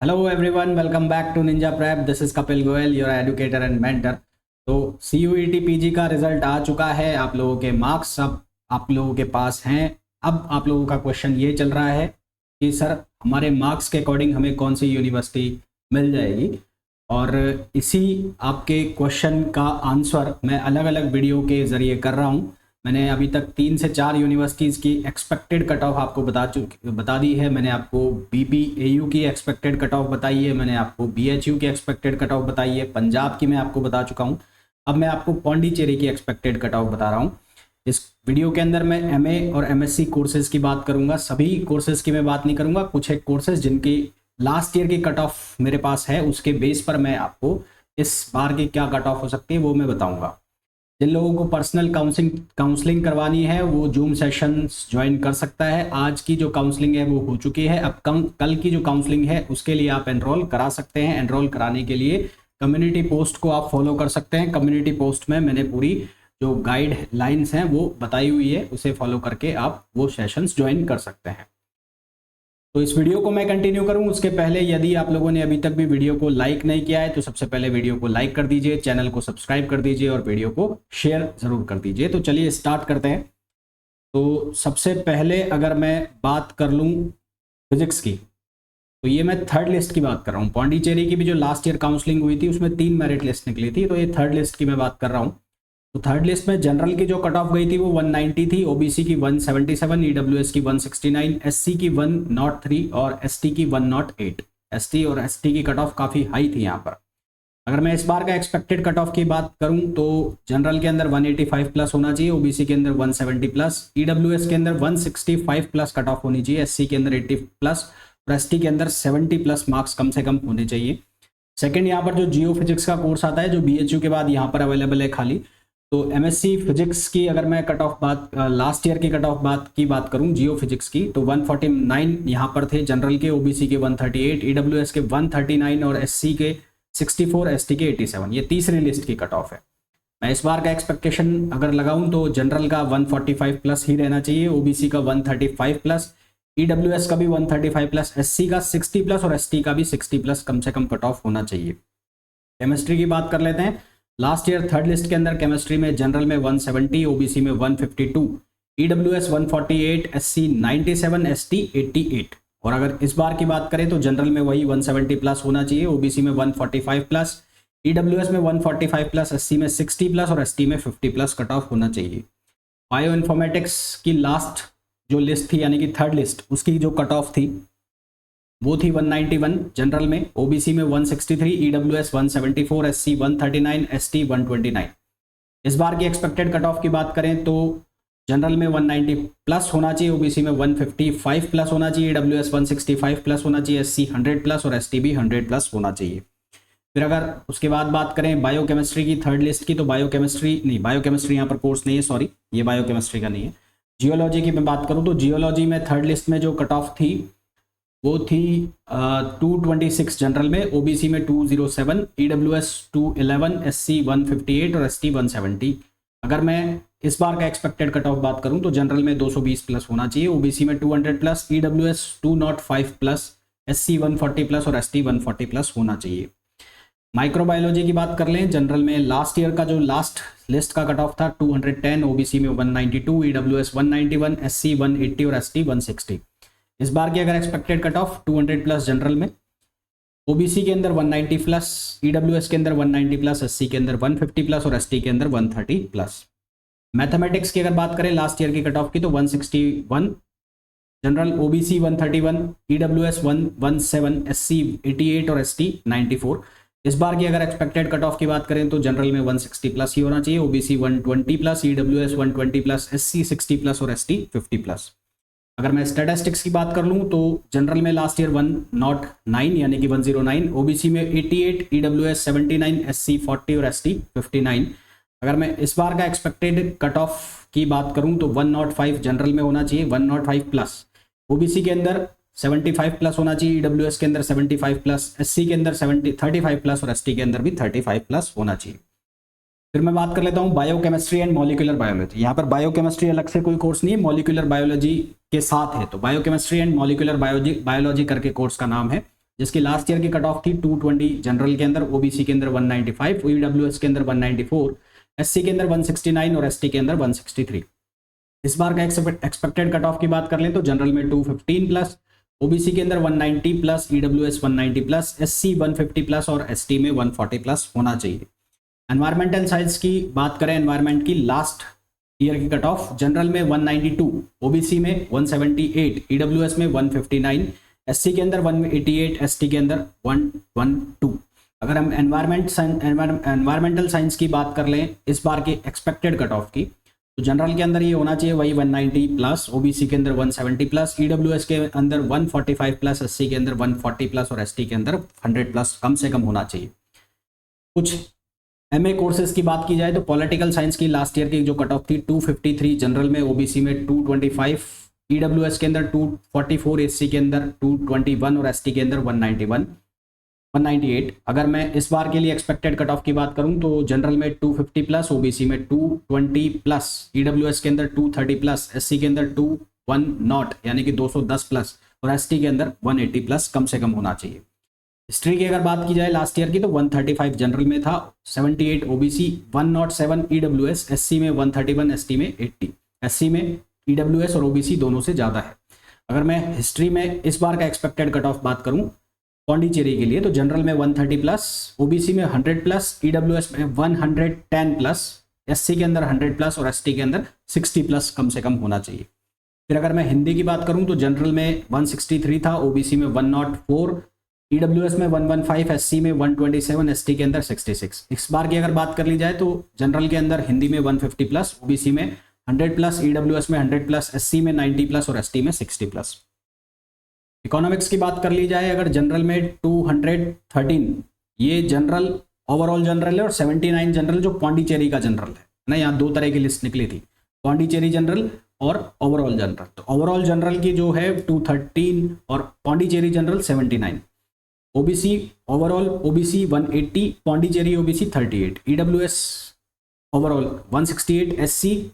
Hello everyone, welcome back to Ninja Prep. This is Kapil Goyal, your educator and mentor. तो CUET PG का result आ चुका है। आप लोगों के मार्क्स अब आप लोगों के पास हैं। अब आप लोगों का क्वेश्चन ये चल रहा है कि सर हमारे मार्क्स के अकॉर्डिंग हमें कौन सी यूनिवर्सिटी मिल जाएगी। और इसी आपके क्वेश्चन का आंसर मैं अलग अलग वीडियो के ज़रिए कर रहा हूँ। मैंने अभी तक 3 से 4 यूनिवर्सिटीज़ की एक्सपेक्टेड कट ऑफ आपको बता दी है। मैंने आपको BBAU की एक्सपेक्टेड कट ऑफ बताई है, मैंने आपको BHU की एक्सपेक्टेड कट ऑफ बताई है, पंजाब की मैं आपको बता चुका हूँ। अब मैं आपको पौंडीचेरी की एक्सपेक्टेड कट ऑफ बता रहा हूँ। इस वीडियो के अंदर मैं MA और MSc कोर्सेज़ की बात करूँगा। सभी कोर्सेज़ की मैं बात नहीं करूँगा, कुछ एक कोर्सेज़ जिनकी लास्ट ईयर की कट ऑफ मेरे पास है, उसके बेस पर मैं आपको इस बार की क्या कट ऑफ हो सकती है वो मैं बताऊँगा। जिन लोगों को पर्सनल काउंसलिंग करवानी है वो जूम सेशंस ज्वाइन कर सकता है। आज की जो काउंसलिंग है वो हो चुकी है। अब कल की जो काउंसलिंग है उसके लिए आप एनरोल करा सकते हैं। एनरोल कराने के लिए कम्युनिटी पोस्ट को आप फॉलो कर सकते हैं। कम्युनिटी पोस्ट में मैंने पूरी जो गाइडलाइंस हैं वो बताई हुई है, उसे फॉलो करके आप वो सेशंस ज्वाइन कर सकते हैं। तो इस वीडियो को मैं कंटिन्यू करूं उसके पहले यदि आप लोगों ने अभी तक भी वीडियो को लाइक नहीं किया है तो सबसे पहले वीडियो को लाइक कर दीजिए, चैनल को सब्सक्राइब कर दीजिए और वीडियो को शेयर जरूर कर दीजिए। तो चलिए स्टार्ट करते हैं। तो सबसे पहले अगर मैं बात कर लूं फिजिक्स की, तो ये मैं थर्ड लिस्ट की बात कर रहा हूँ। पौंडीचेरी की भी जो लास्ट ईयर काउंसलिंग हुई थी उसमें 3 मेरिट लिस्ट निकली थी, तो ये थर्ड लिस्ट की मैं बात कर रहा हूँ। तो थर्ड लिस्ट में जनरल की जो कट ऑफ गई थी वो 190 थी, OBC की 177, EWS की 169, SC की 103 और ST की 108। ST और ST की कट ऑफ काफ़ी हाई थी यहाँ पर। अगर मैं इस बार का एक्सपेक्टेड कट ऑफ की बात करूं तो जनरल के अंदर 185 प्लस होना चाहिए, OBC के अंदर 170 प्लस, EWS के अंदर 165 प्लस कट ऑफ होनी चाहिए, SC के अंदर 80 प्लस और ST के अंदर 70 प्लस मार्क्स कम से कम होने चाहिए। सेकेंड यहाँ पर जो जियो फिजिक्स का कोर्स आता है जो BHU के बाद यहाँ पर अवेलेबल है खाली, तो MSc फिजिक्स की अगर मैं कट ऑफ लास्ट ईयर की कट ऑफ की बात करूं जियो फिजिक्स की, तो 149 यहाँ पर थे जनरल के, OBC के 138, EWS के 139 और SC के 64, ST के 87। ये तीसरी लिस्ट की कट ऑफ है। मैं इस बार का एक्सपेक्टेशन अगर लगाऊं तो जनरल का 145 प्लस ही रहना चाहिए, OBC का 135 प्लस, EWS का भी 135 प्लस, SC का 60 प्लस और ST का भी 60 प्लस कम से कम कट ऑफ होना चाहिए। केमिस्ट्री की बात कर लेते हैं। लास्ट ईयर थर्ड लिस्ट के अंदर केमिस्ट्री में जनरल में 170, OBC में 152, EWS 148, SC 97, ST 88। और अगर इस बार की बात करें तो जनरल में वही 170 प्लस होना चाहिए, OBC में 145 प्लस, EWS में 145 प्लस, SC में 60 प्लस और ST में 50 प्लस कट ऑफ होना चाहिए। बायो इन्फॉर्मेटिक्स की लास्ट जो लिस्ट थी यानी कि थर्ड लिस्ट, उसकी जो कट ऑफ थी वो थी 191 जनरल में, OBC में 163, EWS 174, SC 139, ST 129। इस बार की एक्सपेक्टेड कट ऑफ की बात करें तो जनरल में 190 प्लस होना चाहिए, OBC में 155 प्लस होना चाहिए, EWS 165 प्लस होना चाहिए, SC 100 प्लस और ST भी 100 प्लस होना चाहिए। फिर अगर उसके बाद बात करें बायोकेमिस्ट्री की थर्ड लिस्ट की, तो बायोकेमिस्ट्री यहाँ पर कोर्स नहीं है, सॉरी ये बायोकेमिस्ट्री का नहीं है। जियोलॉजी की मैं बात करूँ तो जियोलॉजी में थर्ड लिस्ट में जो कट ऑफ थी वो थी 226 जनरल में, OBC में 207, EWS 211, SC 158 और ST 170। अगर मैं इस बार का एक्सपेक्टेड कट ऑफ बात करूं तो जनरल में 220 प्लस होना चाहिए, OBC में 200 plus, EWS 205 plus, SC 140 plus और ST 140 प्लस होना चाहिए। माइक्रोबायोलॉजी की बात कर लें, जनरल में लास्ट ईयर का जो लास्ट लिस्ट का कट ऑफ था 210, OBC में 192, EWS 191, SC 180 और ST 160। इस बार की अगर expected cut off 200 plus general में, OBC के अंदर 190 प्लस, EWS के अंदर 190 प्लस, SC के अंदर 150 प्लस और ST के अंदर 130 प्लस। मैथमेटिक्स की अगर बात करें लास्ट ईयर की कट ऑफ की तो 161 जनरल, OBC 131, EWS 117, SC 88 और ST 94। इस बार की अगर एक्सपेक्टेड कट ऑफ की बात करें तो जनरल में 160 प्लस ही होना चाहिए, OBC 120 plus, EWS 120 plus, SC 60 plus और ST 50 प्लस। अगर मैं स्टैटिस्टिक्स की बात कर लूँ तो जनरल में लास्ट ईयर 109 यानी कि 109, OBC में 88, EWS 79, SC 40 और ST 59। अगर मैं इस बार का एक्सपेक्टेड कट ऑफ की बात करूँ तो 105 जनरल में होना चाहिए, 105 प्लस, OBC के अंदर 75 प्लस होना चाहिए, EWS के अंदर 75 प्लस, SC के अंदर 35 प्लस और ST के अंदर भी 35 प्लस होना चाहिए। फिर मैं बात कर लेता हूँ बायोकेमिस्ट्री एंड मॉलिक्यूलर बायोलॉजी। यहाँ पर बायोकेमिस्ट्री अलग से कोई कोर्स नहीं है, मॉलिक्यूलर बायोलॉजी के साथ है, तो बायोकेमिस्ट्री एंड मॉलिक्यूलर बायोलॉजी करके कोर्स का नाम है। जिसकी लास्ट ईयर की कट ऑफ थी 220 जनरल के अंदर, ओबीसी के अंदर 195, ईडब्ल्यूएस के अंदर 194, एससी के अंदर 169 और एसटी के अंदर 163। इस बार का एक्सपेक्टेड कट ऑफ की बात कर लें तो जनरल में 215 प्लस, ओबीसी के अंदर 190 plus, EWS 190 plus, SC 150 plus और एसटी में 140 प्लस होना चाहिए। एनवायरमेंटल साइंस की बात करें, एनवायरमेंट की लास्ट ईयर की कट ऑफ जनरल में 192, ओबीसी में 178, ईडब्ल्यूएस में 159, एससी के अंदर 188, एसटी के अंदर 112। अगर हम एनवायरमेंटल साइंस की बात कर लें इस बार की एक्सपेक्टेड कट ऑफ की, तो जनरल के अंदर ये होना चाहिए वही 190 प्लस, ओबीसी के अंदर 170 प्लस, ईडब्ल्यूएस के अंदर 145 प्लस, एससी के अंदर 140 प्लस और एसटी के अंदर 100 प्लस कम से कम होना चाहिए। कुछ एमए कोर्सेज की बात की जाए तो पॉलिटिकल साइंस की लास्ट ईयर की जो कट ऑफ थी 253 जनरल में, ओबीसी में 225, ईडब्ल्यूएस के अंदर 244, एससी के अंदर 221 और एसटी के अंदर 198। अगर मैं इस बार के लिए एक्सपेक्टेड कट ऑफ की बात करूं तो जनरल में 250 प्लस, ओबीसी में 220 प्लस, ईडब्ल्यूएस के अंदर 230 प्लस, एससी के अंदर 210 यानी कि 210 प्लस और एसटी के अंदर 180 प्लस कम से कम होना चाहिए। हिस्ट्री की अगर बात की जाए लास्ट ईयर की तो 135 जनरल में था, 78 ओबीसी, 107 ईडब्ल्यूएस, एससी में 131, एसटी में 80। एससी में ईडब्ल्यूएस और ओबीसी दोनों से ज़्यादा है। अगर मैं हिस्ट्री में इस बार का एक्सपेक्टेड कट ऑफ बात करूं पौंडीचेरी के लिए तो जनरल में 130 प्लस, ओबीसी में 100 प्लस, ईडब्ल्यूएस में 110 प्लस, एससी के अंदर 100 प्लस और एसटी के अंदर 60 प्लस कम से कम होना चाहिए। फिर अगर मैं हिंदी की बात करूं तो जनरल में 163 था, ओबीसी में 104, ईडब्ल्यूएस में 115, एससी में 127, एसटी के अंदर 66। इस बार की अगर बात कर ली जाए तो जनरल के अंदर हिंदी में 150 प्लस, ओबीसी में 100 प्लस, ईडब्ल्यूएस में 100 प्लस, एससी में 90 प्लस और एसटी में 60 प्लस। इकोनॉमिक्स की बात कर ली जाए अगर जनरल में 213, ये जनरल ओवरऑल जनरल है और 79 जनरल जो पौंडीचेरी का जनरल है ना, यहाँ दो तरह की लिस्ट निकली थी, पौंडीचेरी जनरल और ओवरऑल जनरल। तो ओवरऑल जनरल की जो है 213 और Pondicherry general 79। OBC overall OBC 180, Pondicherry OBC 38, EWS overall 168, SC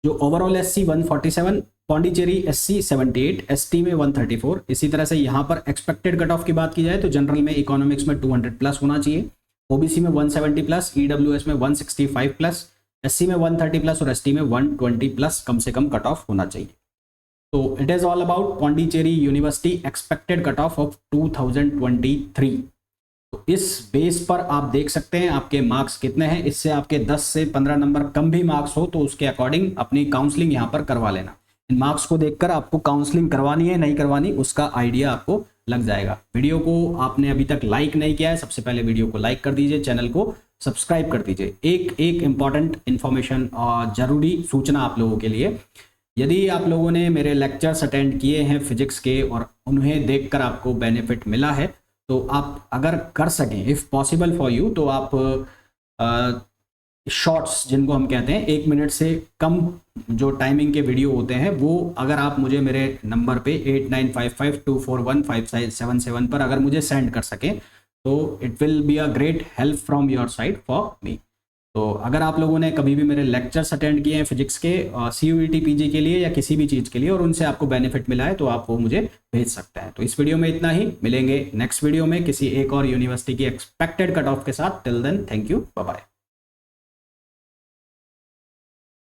जो overall SC 147, Pondicherry SC 78, ST में 134। इसी तरह से यहाँ पर एक्सपेक्टेड कट ऑफ की बात की जाए तो जनरल में इकोनॉमिक्स में 200 प्लस होना चाहिए, ओबीसी में 170 प्लस, ईडब्ल्यूएस में 165 प्लस, एससी में 130 प्लस और एसटी में 120 प्लस कम से कम कट ऑफ होना चाहिए। तो it is all about Pondicherry university expected cut off 2023। तो इस बेस पर आप देख सकते हैं आपके मार्क्स कितने हैं। इससे आपके 10 से 15 नंबर कम भी मार्क्स हो तो उसके अकॉर्डिंग अपनी काउंसलिंग यहाँ पर करवा लेना। इन मार्क्स को देखकर आपको काउंसलिंग करवानी है नहीं करवानी उसका आइडिया आपको लग जाएगा। वीडियो को आपने अभी तक लाइक नहीं किया है, सबसे पहले वीडियो को लाइक कर दीजिए, चैनल को सब्सक्राइब कर दीजिए। एक इंपॉर्टेंट इन्फॉर्मेशन और ज़रूरी सूचना आप लोगों के लिए, यदि आप लोगों ने मेरे लेक्चर्स अटेंड किए हैं फिजिक्स के और उन्हें देखकर आपको बेनिफिट मिला है तो आप अगर कर सकें इफ़ पॉसिबल फॉर यू तो आप शॉर्ट्स जिनको हम कहते हैं 1 मिनट से कम जो टाइमिंग के वीडियो होते हैं वो अगर आप मुझे मेरे नंबर पे 8955241577 पर अगर मुझे सेंड कर सकें तो it will be a great help from your side for me. तो अगर आप लोगों ने कभी भी मेरे लेक्चर्स अटेंड किए हैं फिजिक्स के CUET PG के लिए या किसी भी चीज़ के लिए और उनसे आपको बेनिफिट मिला है तो आप वो मुझे भेज सकते हैं। तो इस वीडियो में इतना ही, मिलेंगे नेक्स्ट वीडियो में किसी एक और यूनिवर्सिटी की एक्सपेक्टेड कट ऑफ के साथ। Till then thank you, bye bye.